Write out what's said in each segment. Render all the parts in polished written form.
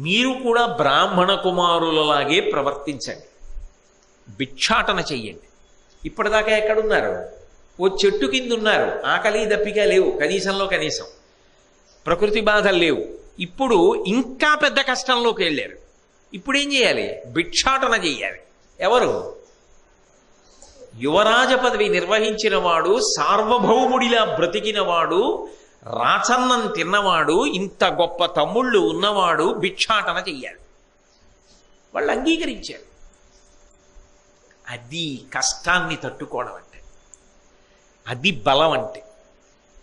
మీరు కూడా బ్రాహ్మణ కుమారులలాగే ప్రవర్తించండి, భిక్షాటన చెయ్యండి. ఇప్పటిదాకా ఎక్కడున్నారు? ఓ చెట్టు కింద ఉన్నారు, ఆకలి దప్పిక లేవు, కనీసంలో కనీసం ప్రకృతి బాధలు లేవు. ఇప్పుడు ఇంకా పెద్ద కష్టంలోకి వెళ్ళారు. ఇప్పుడు ఏం చేయాలి? భిక్షాటన చెయ్యాలి. ఎవరు? యువరాజ పదవి నిర్వహించిన వాడు, సార్వభౌముడిలా బ్రతికినవాడు, రాచన్నం తిన్నవాడు, ఇంత గొప్ప తమ్ముళ్ళు ఉన్నవాడు భిక్షాటన చెయ్యాలి. వాళ్ళు అంగీకరించారు. అది కష్టాన్ని తట్టుకోవడం అంటే, అది బలం అంటే.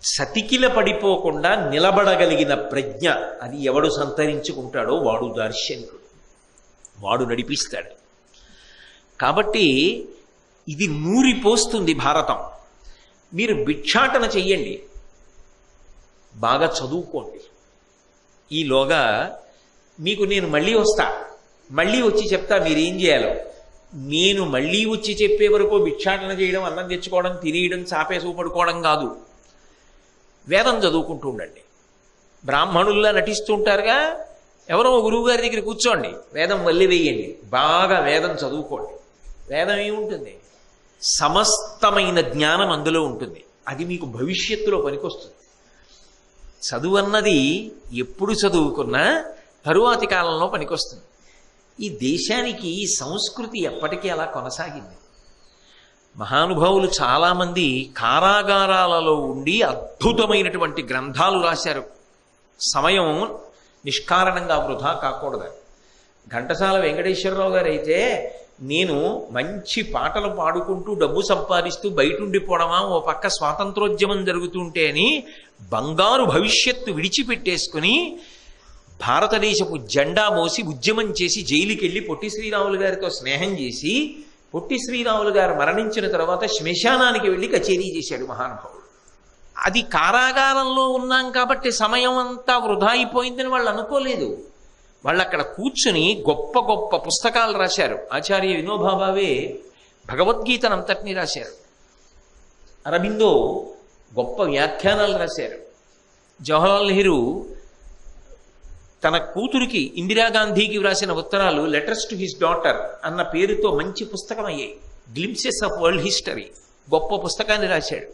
సతికిల పడిపోకుండా నిలబడగలిగిన ప్రజ్ఞ అది ఎవడు సంతరించుకుంటాడో వాడు దార్శనికుడు, వాడు నడిపిస్తాడు. కాబట్టి ఇది నూరిపోస్తుంది భారతం. మీరు భిక్షాటన చెయ్యండి, బాగా చదువుకోండి. ఈలోగా మీకు నేను మళ్ళీ వస్తా, మళ్ళీ వచ్చి చెప్తా మీరేం చేయాలో. నేను మళ్ళీ వచ్చి చెప్పే వరకు భిక్షాటన చేయడం, అన్నం తెచ్చుకోవడం, తినేయడం, చాపేసి పడుకోవడం కాదు. వేదం చదువుకుంటూ ఉండండి. బ్రాహ్మణుల్లా నటిస్తూ ఉంటారుగా, ఎవరో గురువుగారి దగ్గర కూర్చోండి, వేదం వల్లి వేయండి, బాగా వేదం చదువుకోండి. వేదం ఏముంటుంది? సమస్తమైన జ్ఞానం అందులో ఉంటుంది. అది మీకు భవిష్యత్తులో పనికొస్తుంది. చదువు అన్నది ఎప్పుడు చదువుకున్నా తరువాతి కాలంలో పనికొస్తుంది. ఈ దేశానికి ఈ సంస్కృతి ఎప్పటికీ అలా కొనసాగింది. మహానుభావులు చాలామంది కారాగారాలలో ఉండి అద్భుతమైనటువంటి గ్రంథాలు రాశారు. సమయం నిష్కారణంగా వృధా కాకూడదు. ఘంటసాల వెంకటేశ్వరరావు గారు అయితే, నేను మంచి పాటలు పాడుకుంటూ డబ్బు సంపాదిస్తూ బయటుండిపోవడమా, ఓ పక్క స్వాతంత్రోద్యమం జరుగుతుంటే అని బంగారు భవిష్యత్తు విడిచిపెట్టేసుకుని భారతదేశపు జెండా మోసి ఉద్యమం చేసి జైలుకి వెళ్ళి పొట్టి శ్రీరాములు గారితో స్నేహం చేసి, పొట్టి శ్రీరాములు గారు మరణించిన తర్వాత శ్మశానానికి వెళ్ళి కచేరీ చేశాడు మహానుభావుడు. అది కారాగారంలో ఉన్నాం కాబట్టి సమయం అంతా వృధా అయిపోయిందని వాళ్ళు అనుకోలేదు. వాళ్ళు అక్కడ కూర్చుని గొప్ప గొప్ప పుస్తకాలు రాశారు. ఆచార్య వినోబా భావే భగవద్గీతను అంతటినీ రాశారు. అరబిందో గొప్ప వ్యాఖ్యానాలు రాశారు. జవహర్లాల్ నెహ్రూ తన కూతురికి ఇందిరాగాంధీకి వ్రాసిన ఉత్తరాలు, లెటర్స్ టు హిస్ డాటర్ అన్న పేరుతో మంచి పుస్తకం అయ్యాయి. గ్లింప్సెస్ ఆఫ్ వరల్డ్ హిస్టరీ, గొప్ప పుస్తకాన్ని రాశాడు.